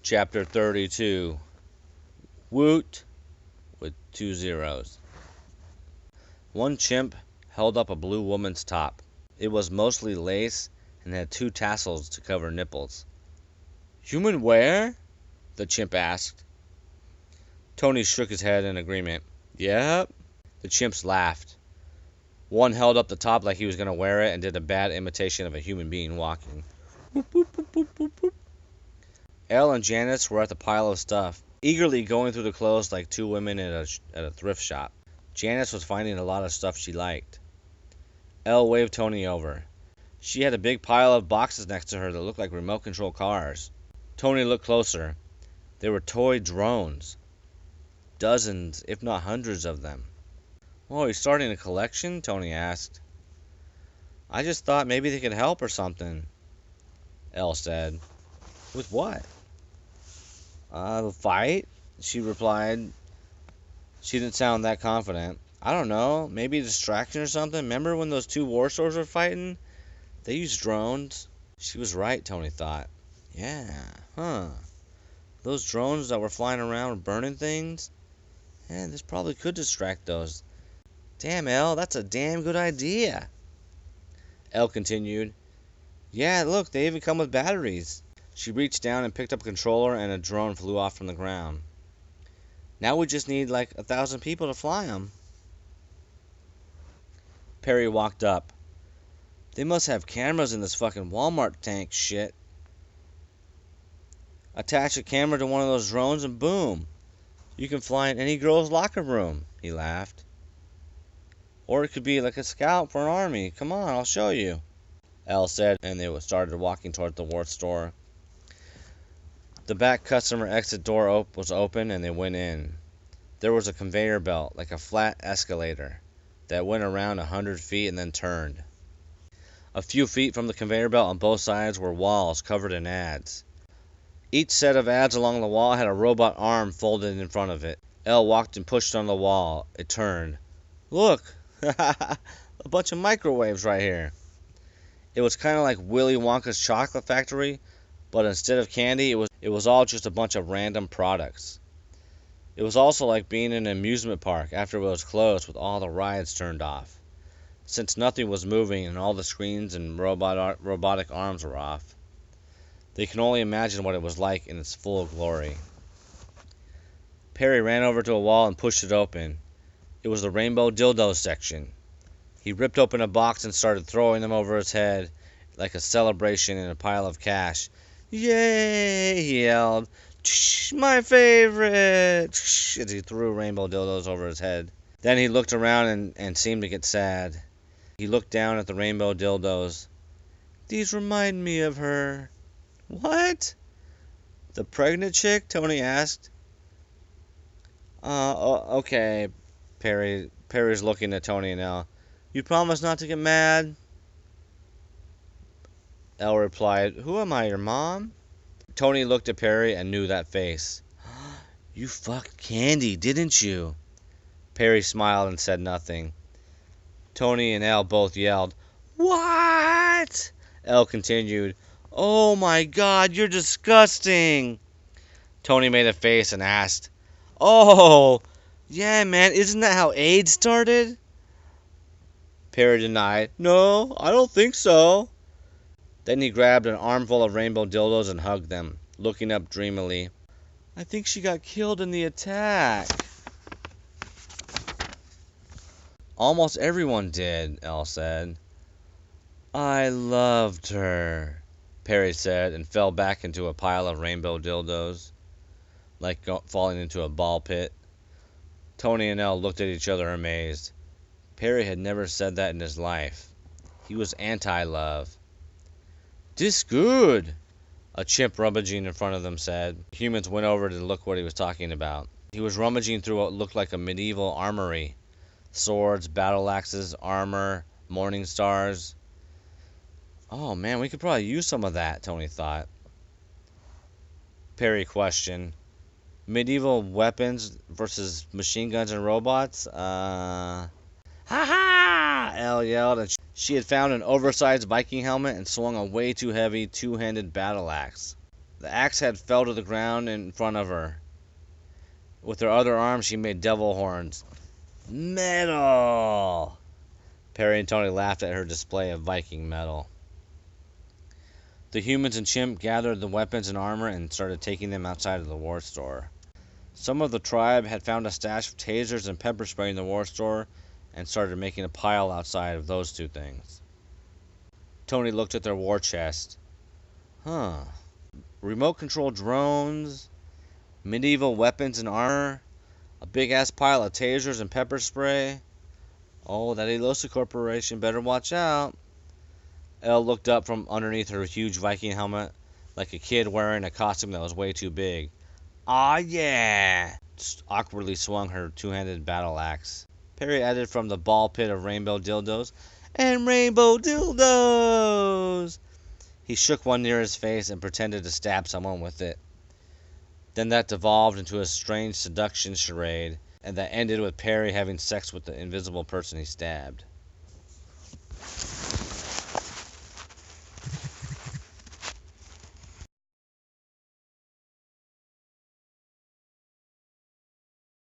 Chapter 32. Woot with 2 zeros. One chimp held up a blue woman's top. It was mostly lace and had 2 tassels to cover nipples. Human wear? The chimp asked. Tony shook his head in agreement. Yep. The chimps laughed. One held up the top like he was going to wear it and did a bad imitation of a human being walking. Boop, boop, boop, boop, boop, boop. Elle and Janice were at the pile of stuff, eagerly going through the clothes like 2 women at a thrift shop. Janice was finding a lot of stuff she liked. Elle waved Tony over. She had a big pile of boxes next to her that looked like remote control cars. Tony looked closer. They were toy drones. Dozens, if not hundreds of them. "Oh, you're starting a collection?" Tony asked. "I just thought maybe they could help or something," Elle said. "With what?" Fight," she replied. She didn't sound that confident. "I don't know, maybe a distraction or something. Remember when those 2 war stores were fighting? They used drones." She was right, Tony thought. Yeah, huh. Those drones that were flying around burning things? Yeah, this probably could distract those. Damn, Elle, that's a damn good idea. Elle continued. "Yeah, look, they even come with batteries." She reached down and picked up a controller, and a drone flew off from the ground. "Now we just need like 1,000 people to fly them." Perry walked up. "They must have cameras in this fucking Walmart tank shit. Attach a camera to one of those drones and boom, you can fly in any girl's locker room," he laughed. "Or it could be like a scout for an army. Come on, I'll show you," Elle said, and they started walking toward the Worth store. The back customer exit door was open, and they went in. There was a conveyor belt, like a flat escalator, that went around 100 feet and then turned. A few feet from the conveyor belt on both sides were walls covered in ads. Each set of ads along the wall had a robot arm folded in front of it. Elle walked and pushed on the wall. It turned. "Look, a bunch of microwaves right here." It was kind of like Willy Wonka's chocolate factory, but instead of candy, it was all just a bunch of random products. It was also like being in an amusement park after it was closed with all the rides turned off, since nothing was moving and all the screens and robotic arms were off. They could only imagine what it was like in its full glory. Perry ran over to a wall and pushed it open. It was the rainbow dildos section. He ripped open a box and started throwing them over his head like a celebration in a pile of cash. "Yay!" he yelled. "My favorite!" as he threw rainbow dildos over his head. Then he looked around and seemed to get sad. He looked down at the rainbow dildos. "These remind me of her." "What? The pregnant chick?" Tony asked. Okay. Perry's looking at Tony and Elle. "You promise not to get mad?" Elle replied, "Who am I, your mom?" Tony looked at Perry and knew that face. "You fucked Candy, didn't you?" Perry smiled and said nothing. Tony and Elle both yelled, "What?" Elle continued, "Oh my God, you're disgusting." Tony made a face and asked, "Oh, yeah, man, isn't that how AIDS started?" Perry denied, "No, I don't think so." Then he grabbed an armful of rainbow dildos and hugged them, looking up dreamily. "I think she got killed in the attack." "Almost everyone did," Elle said. "I loved her," Perry said, and fell back into a pile of rainbow dildos, like falling into a ball pit. Tony and Elle looked at each other amazed. Perry had never said that in his life. He was anti-love. "Dis good," a chimp rummaging in front of them said. Humans went over to look what he was talking about. He was rummaging through what looked like a medieval armory. Swords, battle axes, armor, morning stars. "Oh man, we could probably use some of that," Tony thought. Perry questioned, "Medieval weapons versus machine guns and robots? Ha ha!" Elle yelled, and she had found an oversized Viking helmet and swung a way too heavy 2-handed battle axe. The axe head fell to the ground in front of her. With her other arm, she made devil horns. Metal! Perry and Tony laughed at her display of Viking metal. The humans and chimp gathered the weapons and armor and started taking them outside of the war store. Some of the tribe had found a stash of tasers and pepper spray in the war store and started making a pile outside of those two things. Tony looked at their war chest. Remote control drones, medieval weapons and armor, a big ass pile of tasers and pepper spray. Oh, that Elosa Corporation better watch out. Elle looked up from underneath her huge Viking helmet like a kid wearing a costume that was way too big. Aw, yeah! Awkwardly swung her two-handed battle axe. Perry added from the ball pit of rainbow dildos. And rainbow dildos! He shook one near his face and pretended to stab someone with it. Then that devolved into a strange seduction charade, and that ended with Perry having sex with the invisible person he stabbed.